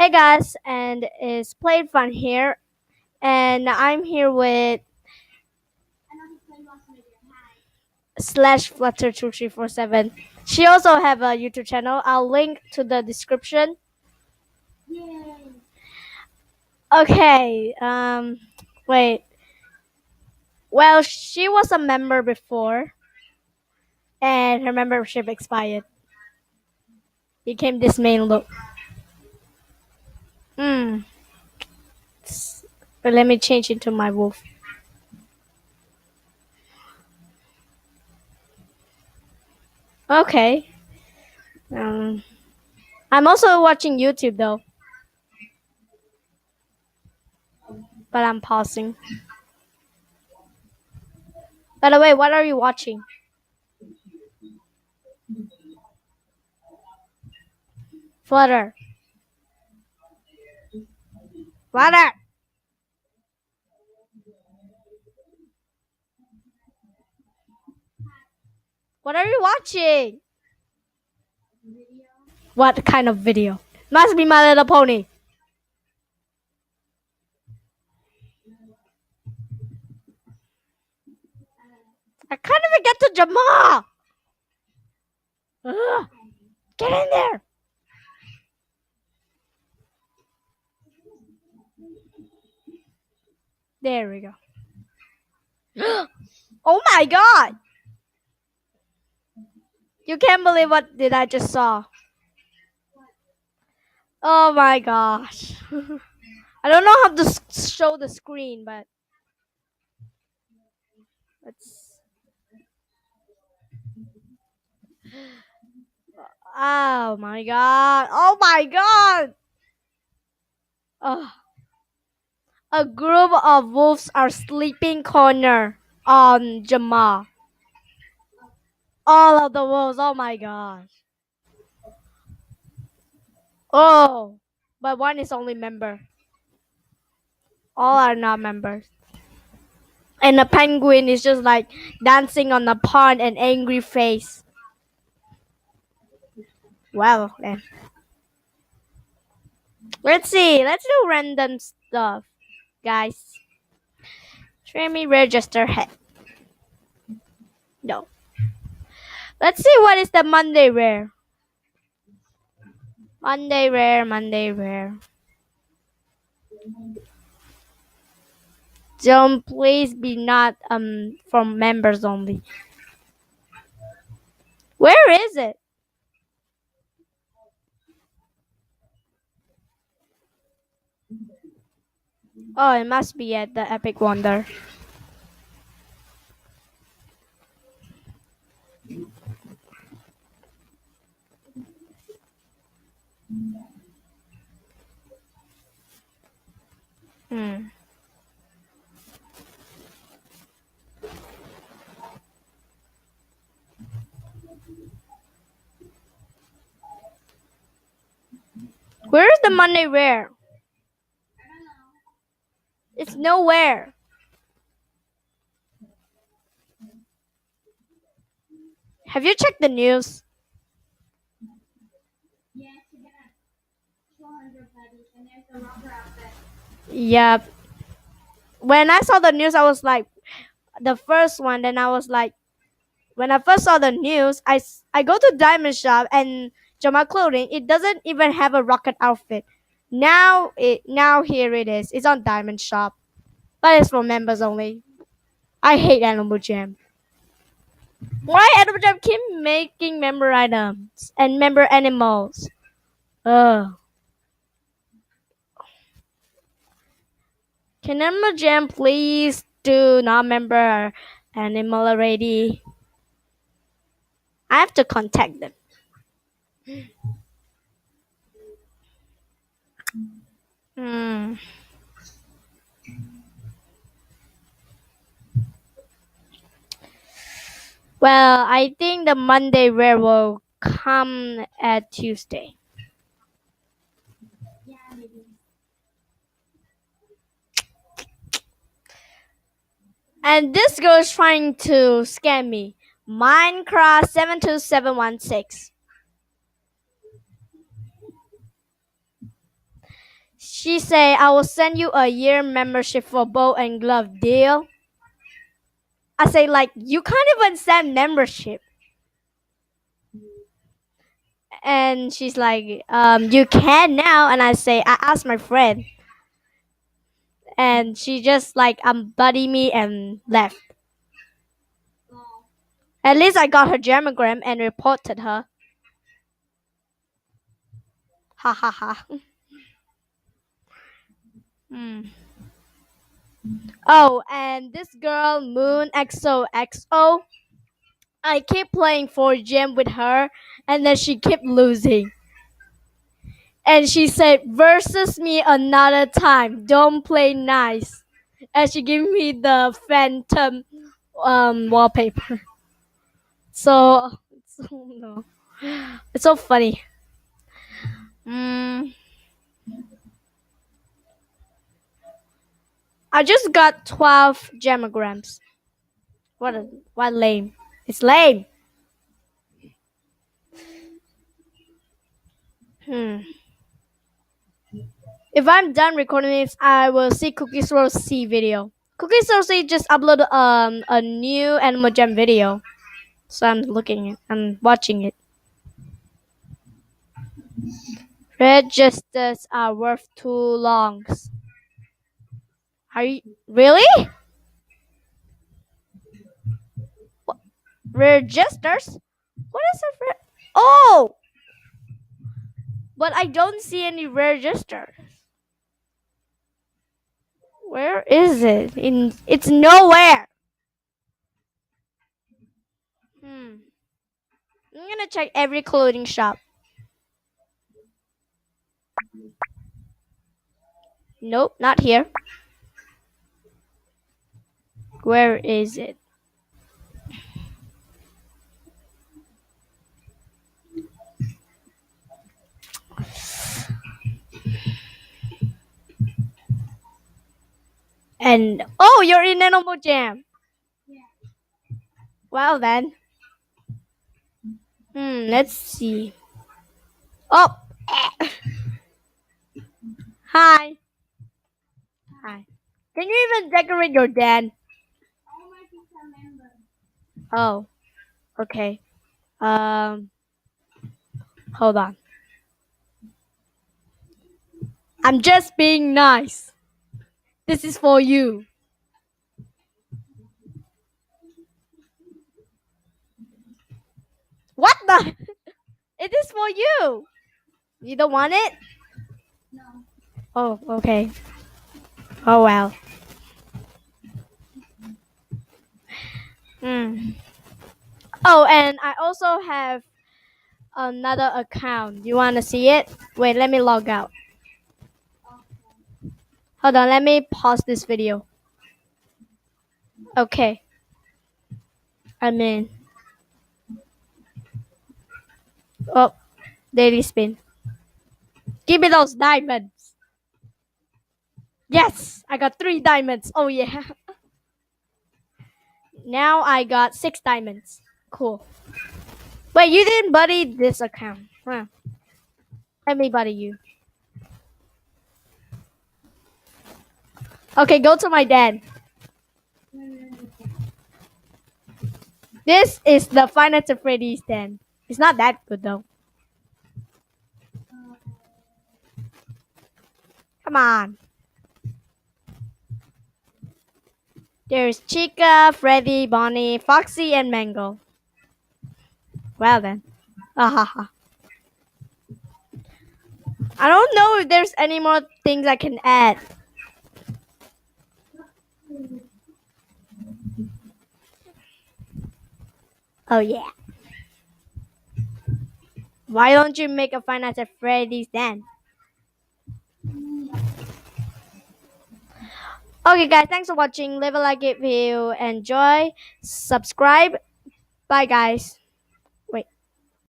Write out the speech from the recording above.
Hey guys, and it's Played Fun here, and I'm here with slash Flutter2347. She also have a YouTube channel. I'll link to the description. Okay. Wait. Well, she was a member before, and her membership expired. Became this main look. Hmm. But let me change into my wolf. Okay. Um. I'm also watching YouTube though, but I'm pausing. By the way, what are you watching? Flutter. Flutter. What are you watching? What kind of video? Must be My Little Pony. I can't even get to Jamal. Ugh. Get in there. There we go. Oh my god. You can't believe what did I just saw. Oh my gosh. I don't know how to show the screen, but let's. Oh my god. Oh my god. Oh. A group of wolves are sleeping corner on Jamal. All of the wolves. Oh my gosh. Oh, but one is only member. All are not members. And the penguin is just like dancing on the pond and angry face. Well, then. Let's see. Let's do random stuff, guys. Let me register head. No. Let's see what is the Monday rare. Monday rare, Monday rare. Don't please be not from members only. Where is it? Oh, it must be at the Epic Wonder. Hmm. Where is the Monday rare? It's nowhere. Have you checked the news? Yep. When I saw the news, I was like, the first one. Then I was like, when I first saw the news, I go to Diamond Shop and Jama Clothing. It doesn't even have a rocket outfit. Now here it is. It's on Diamond Shop, but it's for members only. I hate Animal Jam. Why Animal Jam keep making member items and member animals? Ugh. Can Animal Jam please do not member animal already? I have to contact them. Hmm. Well, I think the Monday rare will come at Tuesday. And this girl is trying to scam me. Minecraft 72716. She say, I will send you a year membership for bow and glove deal. I say, like, you can't even send membership. And she's like, you can now. And I say, I asked my friend. And she just like buddy me and left. At least I got her jammogram and reported her. Ha ha ha. Hmm. Oh, and this girl, Moon XOXO, I keep playing for gym with her, and then she kept losing. And she said, versus me another time. Don't play nice. And she gave me the phantom wallpaper. So, no. It's so funny. Mm, I just got 12 gemograms. What lame. It's lame. Hmm. If I'm done recording this, I will see Cookies Rose C video. Cookies Rose C just uploaded a new Animal Jam video. So I'm watching it. Registers are worth 2 longs. Are you really? What? Registers? What is a oh? But I don't see any registers. Where is it? It's nowhere. Hmm. I'm gonna check every clothing shop. Nope, not here. Where is it? And oh, you're in Animal Jam. Well then. Let's see. Oh, hi. Hi. Can you even decorate your den? Oh, okay. Um, hold on. I'm just being nice. This is for you. What the? It is for you. You don't want it? Oh, okay. Oh well. Hmm. Oh, and I also have another account. You want to see it? Wait, let me log out. Hold on, let me pause this video. Okay. I'm in. Oh, daily spin. Give me those diamonds. Yes, I got 3 diamonds. Oh yeah. Now I got 6 diamonds. Cool. Wait, you didn't buddy this account. Huh. Let me buddy you. Okay, go to my den. This is the Five Nights at Freddy's den. It's not that good though. Come on. There's Chica, Freddy, Bonnie, Foxy, and Mango. Well then. Ahaha. I don't know if there's any more things I can add. Oh yeah. Why don't you make a Five Nights at Freddy's then? Okay guys, thanks for watching. Leave a like if you enjoy. Subscribe. Bye guys.